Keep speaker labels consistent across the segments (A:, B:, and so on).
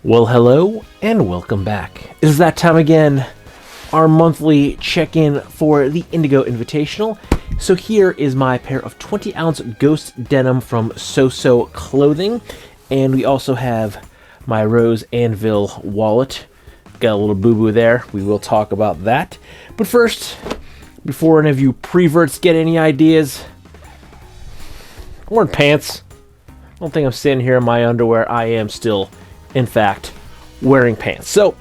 A: Well, hello and welcome back. It is that time again, our monthly check-in for the Indigo Invitational. So here is my pair of 20-ounce Ghost Denim from SoSo Clothing, and we also have my Rose Anvil wallet. Got a little boo-boo there. We will talk about that. But first, before any of you preverts get any ideas, I'm wearing pants. I don't think I'm standing here in my underwear. I am still, in fact, wearing pants. So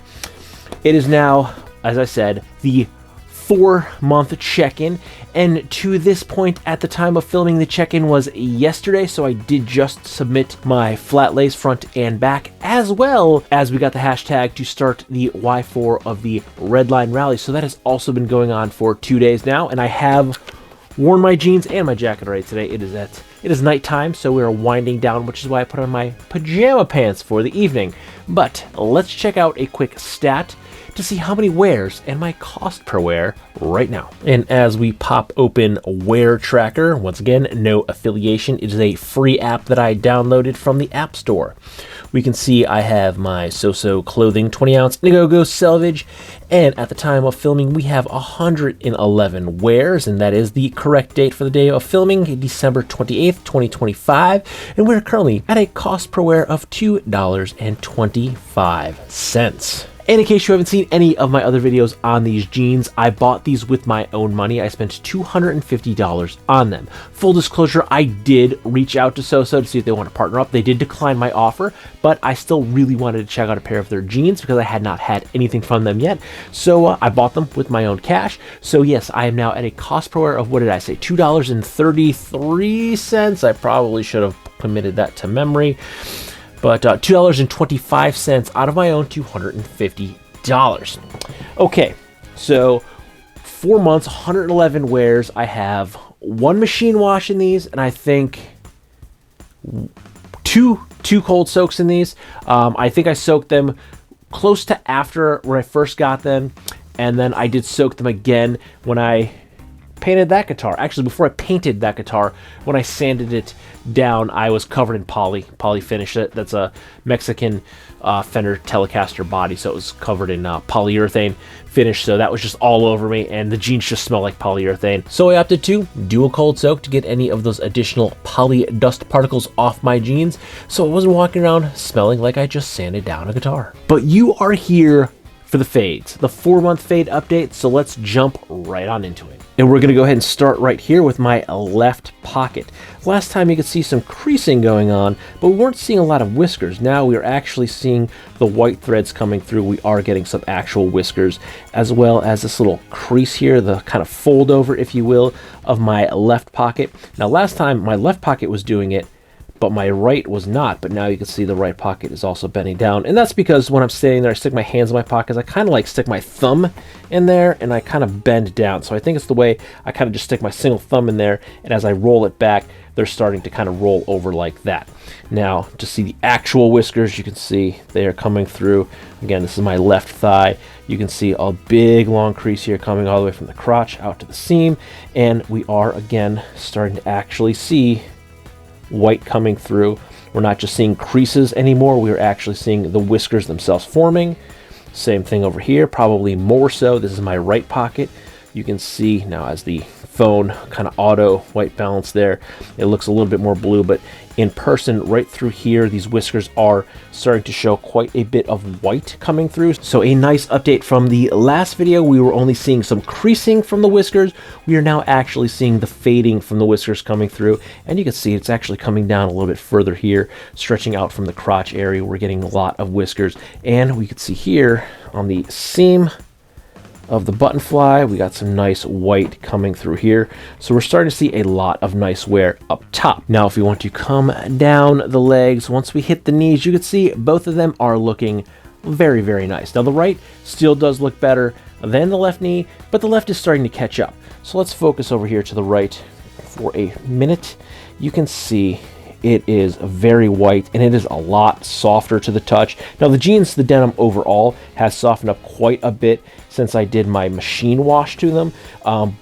A: it is now, as I said, the 4-month check-in, and to this point at the time of filming, the check-in was yesterday, so I did just submit my flat lace front and back, as well as we got the hashtag to start the Y4 of the Redline Rally. So that has also been going on for 2 days now, and I have worn my jeans and my jacket already today. It is nighttime, so we are winding down, which is why I put on my pajama pants for the evening. But let's check out a quick stat to see how many wears and my cost per wear right now. And as we pop open Wear Tracker, once again, no affiliation. It is a free app that I downloaded from the App Store. We can see I have my SoSo Clothing 20-ounce Indigo Selvedge, and at the time of filming, we have 111 wears, and that is the correct date for the day of filming, December 28th, 2025, and we're currently at a cost per wear of $2.25. And in case you haven't seen any of my other videos on these jeans, I bought these with my own money. I spent $250 on them. Full disclosure, I did reach out to SoSo to see if they want to partner up. They did decline my offer, but I still really wanted to check out a pair of their jeans because I had not had anything from them yet. So I bought them with my own cash. So yes, I am now at a cost per wear of, what did I say, $2.33. I probably should have committed that to memory. But $2.25 out of my own $250. Okay, so 4 months, 111 wears. I have one machine wash in these, and I think two cold soaks in these. I think I soaked them close to after when I first got them, and then I did soak them again when I painted that guitar. Actually, before I painted that guitar, when I sanded it down, I was covered in poly finish. That's a Mexican Fender Telecaster body, so it was covered in polyurethane finish, so that was just all over me, and the jeans just smell like polyurethane. So I opted to do a cold soak to get any of those additional poly dust particles off my jeans, so I wasn't walking around smelling like I just sanded down a guitar. But you are here for the fades, the 4-month fade update, so let's jump right on into it. And we're going to go ahead and start right here with my left pocket. Last time you could see some creasing going on, but we weren't seeing a lot of whiskers. Now we are actually seeing the white threads coming through. We are getting some actual whiskers, as well as this little crease here, the kind of fold over, if you will, of my left pocket. Now last time my left pocket was doing it, but my right was not. But now you can see the right pocket is also bending down, and that's because when I'm standing there, I stick my hands in my pockets. I kind of like stick my thumb in there, and I kind of bend down. So I think it's the way I kind of just stick my single thumb in there, and as I roll it back, they're starting to kind of roll over like that. Now, to see the actual whiskers, you can see they are coming through. Again, this is my left thigh. You can see a big long crease here coming all the way from the crotch out to the seam, and we are again starting to actually see white coming through. We're not just seeing creases anymore, we're actually seeing the whiskers themselves forming. Same thing over here, probably more so. This is my right pocket. You can see now as the phone kind of auto white balance there, it looks a little bit more blue, but in person right through here, these whiskers are starting to show quite a bit of white coming through. So a nice update from the last video. We were only seeing some creasing from the whiskers. We are now actually seeing the fading from the whiskers coming through, and you can see it's actually coming down a little bit further here, stretching out from the crotch area. We're getting a lot of whiskers, and we can see here on the seam of the button fly, we got some nice white coming through here. So we're starting to see a lot of nice wear up top. Now, if we want to come down the legs, once we hit the knees, you can see both of them are looking very, very nice. Now, the right still does look better than the left knee, but the left is starting to catch up. So let's focus over here to the right for a minute. You can see it is very white, and it is a lot softer to the touch. Now, the jeans, the denim overall has softened up quite a bit since I did my machine wash to them,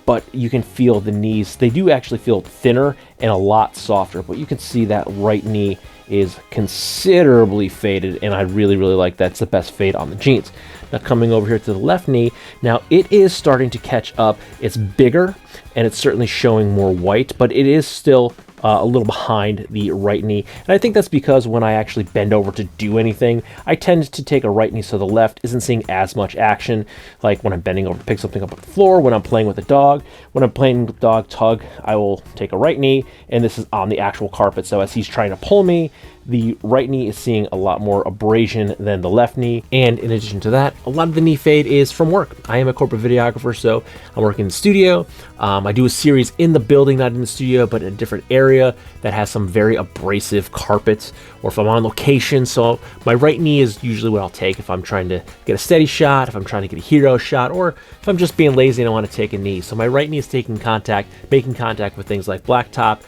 A: but you can feel the knees. They do actually feel thinner and a lot softer, but you can see that right knee is considerably faded, and I really like that. It's the best fade on the jeans. Now coming over here to the left knee, now it is starting to catch up. It's bigger and it's certainly showing more white, but it is still a little behind the right knee. And I think that's because when I actually bend over to do anything, I tend to take a right knee so the left isn't seeing as much action. Like when I'm bending over to pick something up on the floor, when I'm playing with a dog, when I'm playing with dog tug, I will take a right knee, and this is on the actual carpet. So as he's trying to pull me, the right knee is seeing a lot more abrasion than the left knee. And in addition to that, a lot of the knee fade is from work. I am a corporate videographer, so I'm working in the studio. I do a series in the building, not in the studio, but in a different area that has some very abrasive carpets, or if I'm on location. So my right knee is usually what I'll take if I'm trying to get a steady shot, if I'm trying to get a hero shot, or if I'm just being lazy and I want to take a knee. So my right knee is making contact with things like blacktop,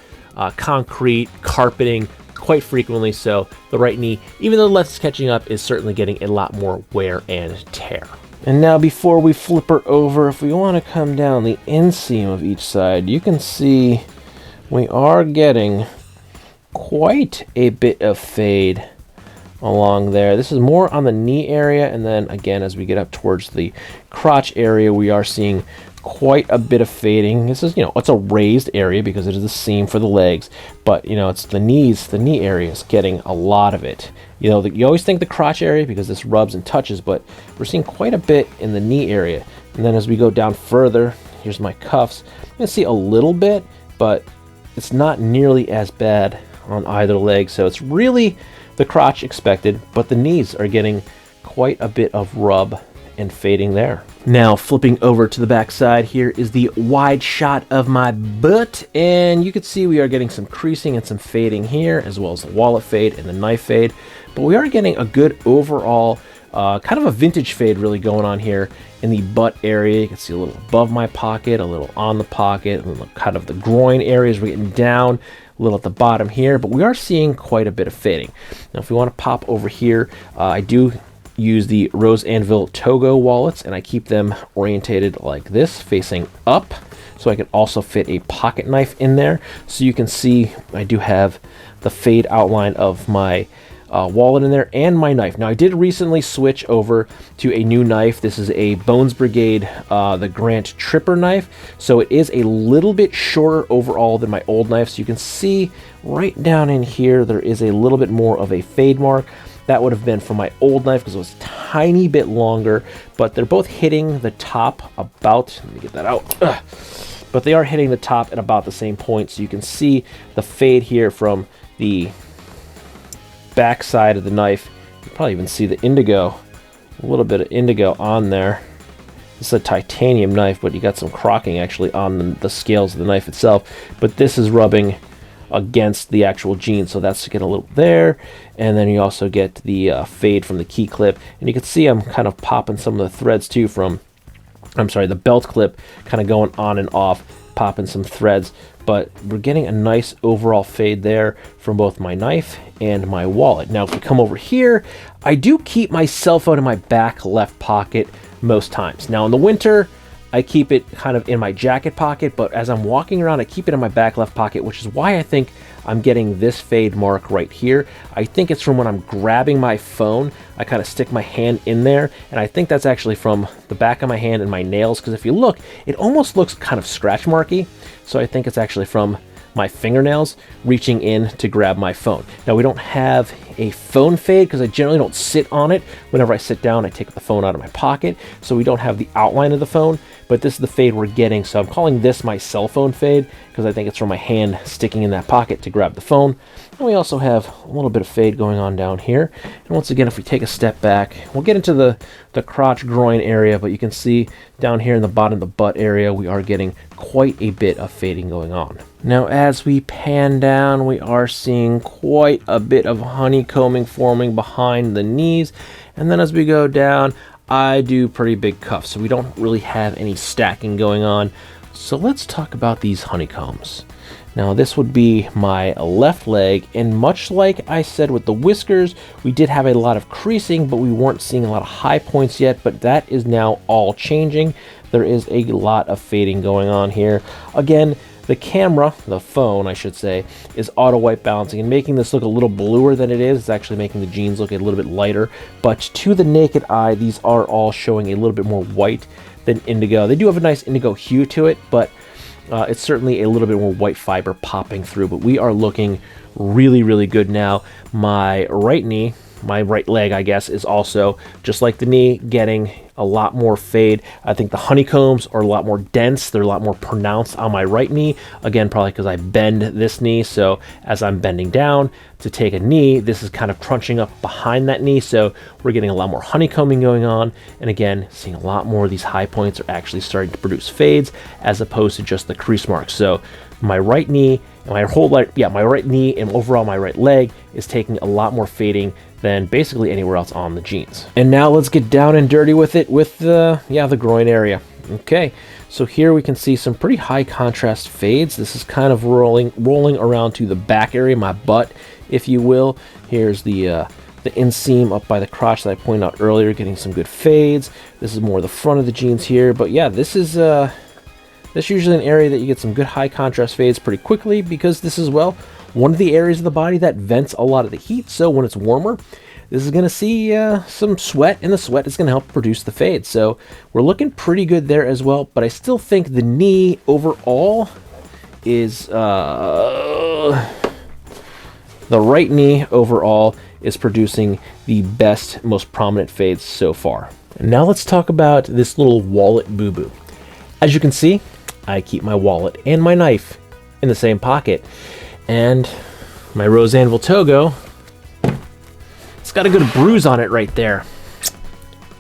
A: concrete, carpeting, quite frequently. So the right knee, even though the left is catching up, is certainly getting a lot more wear and tear. And now before we flip her over, if we want to come down the inseam of each side, you can see we are getting quite a bit of fade along there. This is more on the knee area, and then again as we get up towards the crotch area, we are seeing quite a bit of fading. This is, it's a raised area because it is the seam for the legs, but it's the knees, the knee area is getting a lot of it. You always think the crotch area because this rubs and touches, but we're seeing quite a bit in the knee area. And then as we go down further, here's my cuffs. I'm gonna see a little bit, but it's not nearly as bad on either leg. So it's really the crotch expected, but the knees are getting quite a bit of rub and fading there. Now flipping over to the back side, here is the wide shot of my butt, and you can see we are getting some creasing and some fading here, as well as the wallet fade and the knife fade, but we are getting a good overall kind of a vintage fade really going on here in the butt area. You can see a little above my pocket, a little on the pocket, a little kind of the groin areas. We're getting down a little at the bottom here, but we are seeing quite a bit of fading. Now if we want to pop over here, I do use the Rosa Anvil Togo wallets, and I keep them orientated like this, facing up, so I can also fit a pocket knife in there. So you can see I do have the fade outline of my wallet in there and my knife. Now I did recently switch over to a new knife. This is a Bones Brigade, the Grant Tripper knife. So it is a little bit shorter overall than my old knife. So you can see right down in here, there is a little bit more of a fade mark. That would have been from my old knife because it was a tiny bit longer, but they're both hitting the top about, let me get that out. But they are hitting the top at about the same point. So you can see the fade here from the back side of the knife. You can probably even see the indigo, a little bit of indigo on there. This is a titanium knife, but you got some crocking actually on the scales of the knife itself. But this is rubbing against the actual jeans, so that's to get a little there. And then you also get the fade from the key clip, and you can see I'm kind of popping some of the threads too from, the belt clip kind of going on and off, popping some threads. But we're getting a nice overall fade there from both my knife and my wallet. Now if we come over here, I do keep my cell phone in my back left pocket most times. Now in the winter, I keep it kind of in my jacket pocket, but as I'm walking around, I keep it in my back left pocket, which is why I think I'm getting this fade mark right here. I think it's from when I'm grabbing my phone, I kind of stick my hand in there, and I think that's actually from the back of my hand and my nails, because if you look, it almost looks kind of scratch marky, so I think it's actually from my fingernails reaching in to grab my phone. Now we don't have a phone fade because I generally don't sit on it. Whenever I sit down, I take the phone out of my pocket, so we don't have the outline of the phone, but this is the fade we're getting. So I'm calling this my cell phone fade because I think it's from my hand sticking in that pocket to grab the phone. And we also have a little bit of fade going on down here. And once again, if we take a step back, we'll get into the crotch groin area, but you can see down here in the bottom of the butt area, we are getting quite a bit of fading going on. Now, as we pan down, we are seeing quite a bit of honeycombing forming behind the knees. And then as we go down, I do pretty big cuffs, so we don't really have any stacking going on. So let's talk about these honeycombs. Now this would be my left leg, and much like I said with the whiskers, we did have a lot of creasing, but we weren't seeing a lot of high points yet, but that is now all changing. There is a lot of fading going on here. Again, The camera, the phone I should say, is auto white balancing and making this look a little bluer than it is. It's actually making the jeans look a little bit lighter, but to the naked eye, these are all showing a little bit more white than indigo. They do have a nice indigo hue to it, but it's certainly a little bit more white fiber popping through. But we are looking really, really good now. My right knee, my right leg, I guess, is also, just like the knee, getting a lot more fade. I think the honeycombs are a lot more dense. They're a lot more pronounced on my right knee. Again, probably because I bend this knee. So as I'm bending down to take a knee, this is kind of crunching up behind that knee. So we're getting a lot more honeycombing going on. And again, seeing a lot more of these high points are actually starting to produce fades as opposed to just the crease marks. So my right knee, my right knee and overall my right leg is taking a lot more fading than basically anywhere else on the jeans. And now let's get down and dirty with it with the groin area. Okay, so here we can see some pretty high contrast fades. This is kind of rolling around to the back area, my butt, if you will. Here's the inseam up by the crotch that I pointed out earlier, getting some good fades. This is more the front of the jeans here, but yeah, this is usually an area that you get some good high contrast fades pretty quickly, because this is, well, one of the areas of the body that vents a lot of the heat. So when it's warmer, this is going to see some sweat, and the sweat is going to help produce the fade. So we're looking pretty good there as well. But I still think the knee overall is the right knee overall is producing the best, most prominent fades so far. And now let's talk about this little wallet boo-boo. As you can see, I keep my wallet and my knife in the same pocket. And my Rosa Anvil Togo, it's got a good bruise on it right there.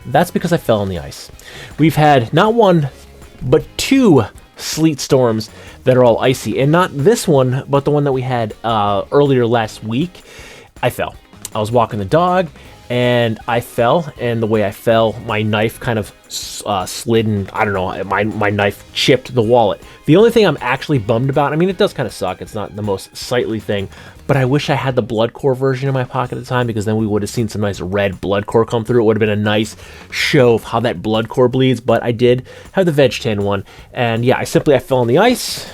A: That's because I fell on the ice. We've had not one, but two sleet storms that are all icy. And not this one, but the one that we had earlier last week. I fell. I was walking the dog, and I fell, and the way I fell, my knife kind of slid, and I don't know, my knife chipped the wallet. The only thing I'm actually bummed about, I mean, it does kind of suck, it's not the most sightly thing, but I wish I had the blood core version in my pocket at the time, because then we would have seen some nice red blood core come through. It would have been a nice show of how that blood core bleeds, but I did have the veg tan one, and yeah, I fell on the ice,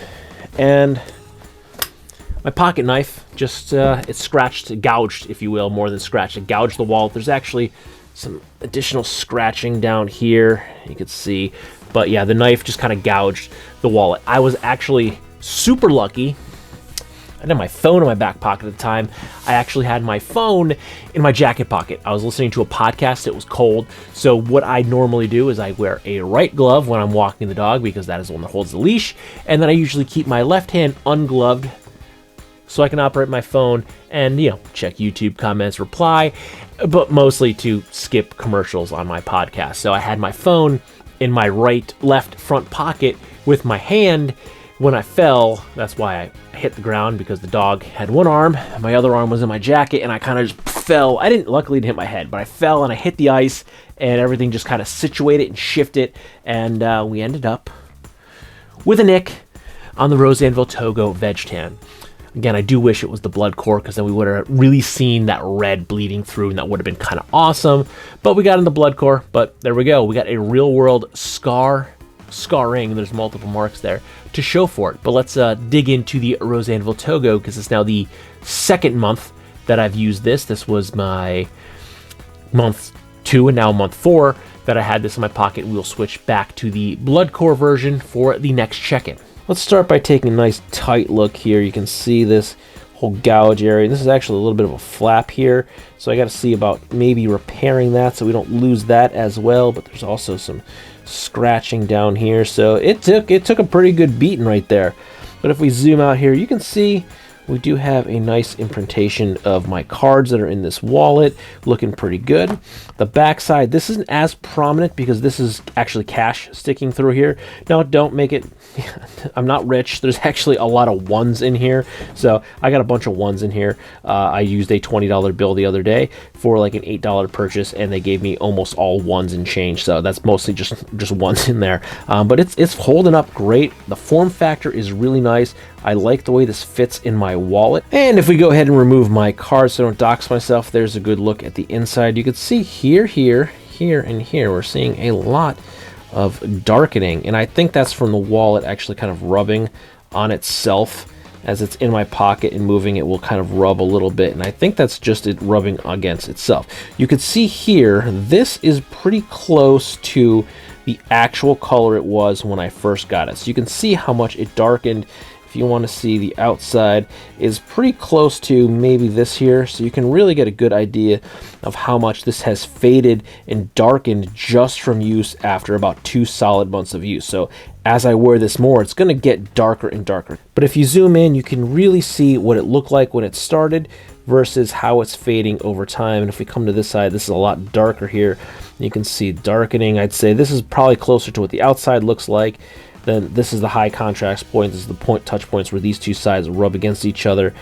A: and my pocket knife just, it scratched, gouged, if you will, more than scratched. It gouged the wallet. There's actually some additional scratching down here, you can see. But yeah, the knife just kind of gouged the wallet. I was actually super lucky. I had my phone in my back pocket at the time. I actually had my phone in my jacket pocket. I was listening to a podcast. It was cold. So what I normally do is I wear a right glove when I'm walking the dog, because that is the one that holds the leash. And then I usually keep my left hand ungloved, so I can operate my phone and, you know, check YouTube comments, reply, but mostly to skip commercials on my podcast. So I had my phone in my left front pocket with my hand. When I fell, that's why I hit the ground, because the dog had one arm, my other arm was in my jacket, and I kind of just fell. Luckily didn't hit my head, but I fell and I hit the ice, and everything just kind of situated and shifted, and we ended up with a nick on the Rosa Anvil Togo veg tan. Again, I do wish it was the blood core, because then we would have really seen that red bleeding through, and that would have been kind of awesome. But we got in the blood core, but there we go. We got a real world scarring, there's multiple marks there, to show for it. But let's dig into the Rosa Anvil Togo, because it's now the second month that I've used this. This was my month 2 and now month 4 that I had this in my pocket. We'll switch back to the blood core version for the next check-in. Let's start by taking a nice tight look here. You can see this whole gouge area. This is actually a little bit of a flap here, so I got to see about maybe repairing that so we don't lose that as well. But there's also some scratching down here, so it took a pretty good beating right there. But if we zoom out here, you can see we do have a nice imprintation of my cards that are in this wallet, looking pretty good. The back side, this isn't as prominent because this is actually cash sticking through here. Now, don't make it, I'm not rich. There's actually a lot of ones in here. So I got a bunch of ones in here. I used a $20 bill the other day for like an $8 purchase, and they gave me almost all ones and change. So that's mostly just ones in there. But it's holding up great. The form factor is really nice. I like the way this fits in my wallet. And if we go ahead and remove my cards so I don't dox myself, there's a good look at the inside. You can see here, and here, we're seeing a lot of darkening. And I think that's from the wallet actually kind of rubbing on itself. As it's in my pocket and moving, it will kind of rub a little bit, and I think that's just it rubbing against itself. You can see here, this is pretty close to the actual color it was when I first got it. So you can see how much it darkened. If you want to see, the outside is pretty close to maybe this here, so you can really get a good idea of how much this has faded and darkened just from use after about 2 solid months of use. So as I wear this more, it's going to get darker and darker. But if you zoom in, you can really see what it looked like when it started versus how it's fading over time. And if we come to this side, this is a lot darker here. You can see darkening. I'd say this is probably closer to what the outside looks like. Then this is the high contrast point. This is the touch points where these two sides rub against each other.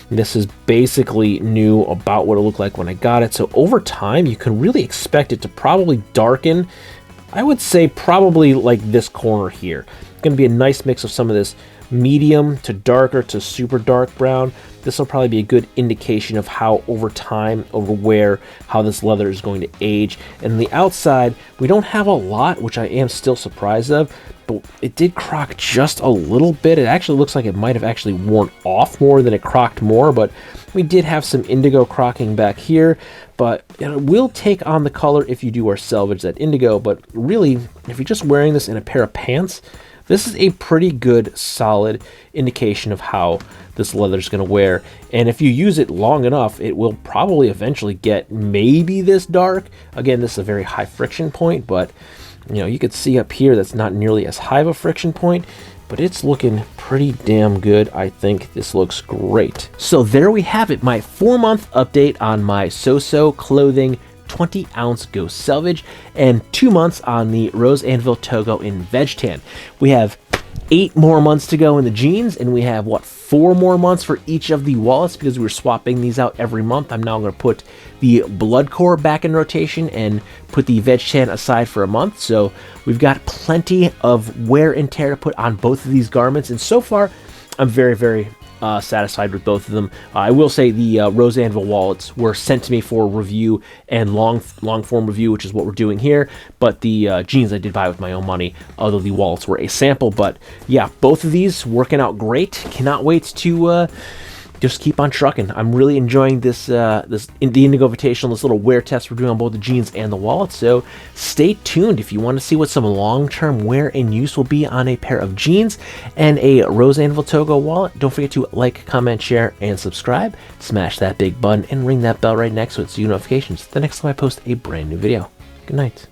A: This is basically new about what it looked like when I got it. So over time, you can really expect it to probably darken. I would say probably like this corner here. It's going to be a nice mix of some of this medium to darker to super dark brown. This will probably be a good indication of how over time, over wear, how this leather is going to age. And on the outside, we don't have a lot, which I am still surprised of, but it did crock just a little bit. It actually looks like it might have actually worn off more than it crocked more, but we did have some indigo crocking back here, but it will take on the color if you do wear Selvedge, that indigo. But really, if you're just wearing this in a pair of pants, this is a pretty good, solid indication of how this leather is going to wear. And if you use it long enough, it will probably eventually get maybe this dark. Again, this is a very high friction point, but you know, you could see up here that's not nearly as high of a friction point, but it's looking pretty damn good. I think this looks great. So there we have it, my 4-month update on my SoSo Clothing 20-ounce Ghost Selvedge and 2 months on the Rosa Anvil Togo in Veg Tan. We have 8 more months to go in the jeans, and we have, what, 4 more months for each of the wallets because we're swapping these out every month. I'm now going to put the Blood Core back in rotation and put the Veg Tan aside for a month. So we've got plenty of wear and tear to put on both of these garments, and so far I'm very, very satisfied with both of them. I will say the Rosa Anvil wallets were sent to me for review and long form review, which is what we're doing here. But the jeans I did buy with my own money, although the wallets were a sample. But yeah, both of these working out great. Cannot wait to just keep on trucking. I'm really enjoying this the Indigo Invitational, this little wear test we're doing on both the jeans and the wallet. So stay tuned if you want to see what some long-term wear and use will be on a pair of jeans and a Rosa Anvil Togo wallet. Don't forget to like, comment, share, and subscribe. Smash that big button and ring that bell right next so it's you notifications the next time I post a brand new video. Good night.